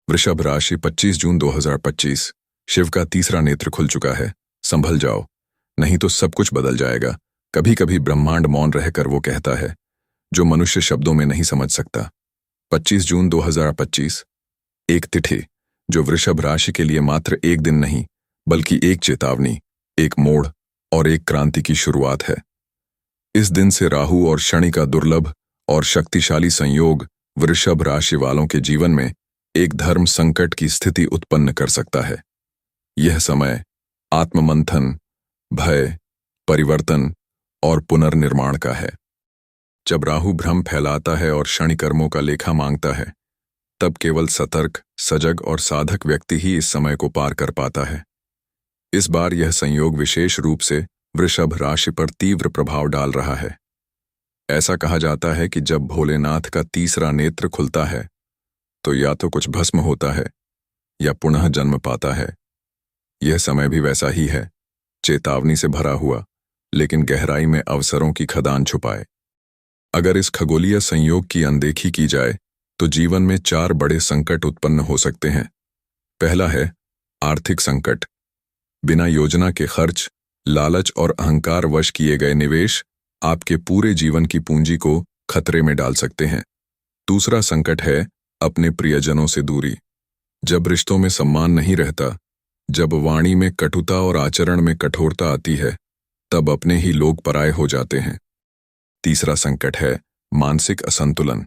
वृषभ राशि 25 जून 2025। शिव का तीसरा नेत्र खुल चुका है। संभल जाओ, नहीं तो सब कुछ बदल जाएगा। कभी कभी ब्रह्मांड मौन रहकर वो कहता है जो मनुष्य शब्दों में नहीं समझ सकता। 25 जून 2025 एक तिथि जो वृषभ राशि के लिए मात्र एक दिन नहीं बल्कि एक चेतावनी, एक मोड़ और एक क्रांति की शुरुआत है। इस दिन से राहु और शनि का दुर्लभ और शक्तिशाली संयोग वृषभ राशि वालों के जीवन में एक धर्म संकट की स्थिति उत्पन्न कर सकता है। यह समय आत्ममंथन, भय, परिवर्तन और पुनर्निर्माण का है। जब राहु भ्रम फैलाता है और शनि कर्मों का लेखा मांगता है, तब केवल सतर्क, सजग और साधक व्यक्ति ही इस समय को पार कर पाता है। इस बार यह संयोग विशेष रूप से वृषभ राशि पर तीव्र प्रभाव डाल रहा है। ऐसा कहा जाता है कि जब भोलेनाथ का तीसरा नेत्र खुलता है तो या तो कुछ भस्म होता है या पुनः जन्म पाता है। यह समय भी वैसा ही है, चेतावनी से भरा हुआ, लेकिन गहराई में अवसरों की खदान छुपाए। अगर इस खगोलीय संयोग की अनदेखी की जाए तो जीवन में 4 बड़े संकट उत्पन्न हो सकते हैं। पहला है आर्थिक संकट। बिना योजना के खर्च, लालच और अहंकार वश किए गए निवेश आपके पूरे जीवन की पूंजी को खतरे में डाल सकते हैं। दूसरा संकट है अपने प्रियजनों से दूरी। जब रिश्तों में सम्मान नहीं रहता, जब वाणी में कटुता और आचरण में कठोरता आती है, तब अपने ही लोग पराये हो जाते हैं। तीसरा संकट है मानसिक असंतुलन।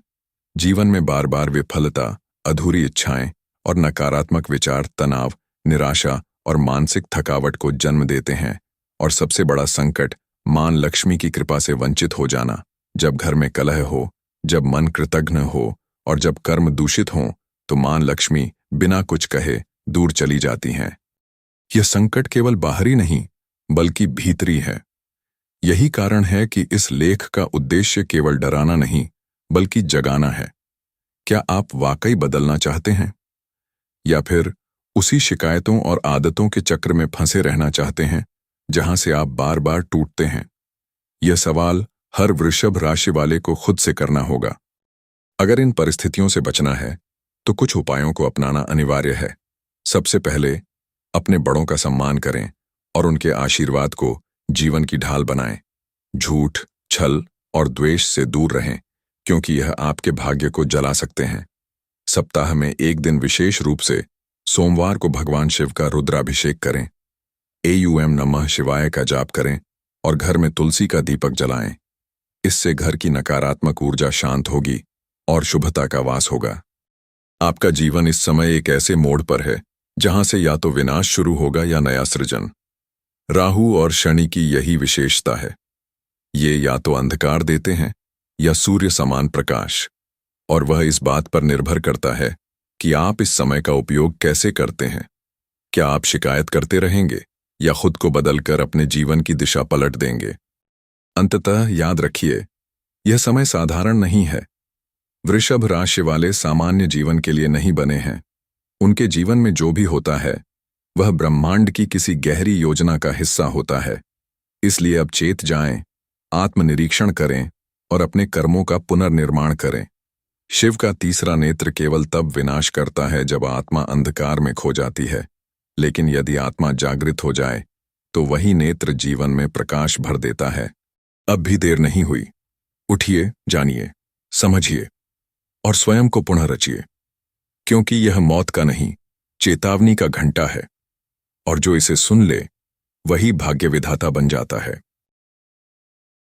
जीवन में बार बार विफलता, अधूरी इच्छाएं और नकारात्मक विचार तनाव, निराशा और मानसिक थकावट को जन्म देते हैं। और सबसे बड़ा संकट मां लक्ष्मी की कृपा से वंचित हो जाना। जब घर में कलह हो, जब मन कृतघ्न हो और जब कर्म दूषित हों, तो मां लक्ष्मी बिना कुछ कहे दूर चली जाती हैं। यह संकट केवल बाहरी नहीं बल्कि भीतरी है। यही कारण है कि इस लेख का उद्देश्य केवल डराना नहीं बल्कि जगाना है। क्या आप वाकई बदलना चाहते हैं या फिर उसी शिकायतों और आदतों के चक्र में फंसे रहना चाहते हैं जहां से आप बार बार टूटते हैं? यह सवाल हर वृषभ राशि वाले को खुद से करना होगा। अगर इन परिस्थितियों से बचना है तो कुछ उपायों को अपनाना अनिवार्य है। सबसे पहले अपने बड़ों का सम्मान करें और उनके आशीर्वाद को जीवन की ढाल बनाएं। झूठ, छल और द्वेष से दूर रहें, क्योंकि यह आपके भाग्य को जला सकते हैं। सप्ताह में एक दिन विशेष रूप से सोमवार को भगवान शिव का रुद्राभिषेक करें। एयूएम नमः शिवाय का जाप करें और घर में तुलसी का दीपक जलाएं। इससे घर की नकारात्मक ऊर्जा शांत होगी और शुभता का वास होगा। आपका जीवन इस समय एक ऐसे मोड़ पर है जहां से या तो विनाश शुरू होगा या नया सृजन। राहु और शनि की यही विशेषता है। ये या तो अंधकार देते हैं या सूर्य समान प्रकाश, और वह इस बात पर निर्भर करता है कि आप इस समय का उपयोग कैसे करते हैं। क्या आप शिकायत करते रहेंगे या खुद को बदलकर अपने जीवन की दिशा पलट देंगे? अंततः याद रखिए, यह समय साधारण नहीं है। वृषभ राशि वाले सामान्य जीवन के लिए नहीं बने हैं। उनके जीवन में जो भी होता है वह ब्रह्मांड की किसी गहरी योजना का हिस्सा होता है। इसलिए अब चेत जाएं, आत्मनिरीक्षण करें और अपने कर्मों का पुनर्निर्माण करें। शिव का तीसरा नेत्र केवल तब विनाश करता है जब आत्मा अंधकार में खो जाती है, लेकिन यदि आत्मा जागृत हो जाए तो वही नेत्र जीवन में प्रकाश भर देता है। अब भी देर नहीं हुई। उठिए, जानिए, समझिए और स्वयं को पुनः रचिए, क्योंकि यह मौत का नहीं, चेतावनी का घंटा है, और जो इसे सुन ले वही भाग्य विधाता बन जाता है।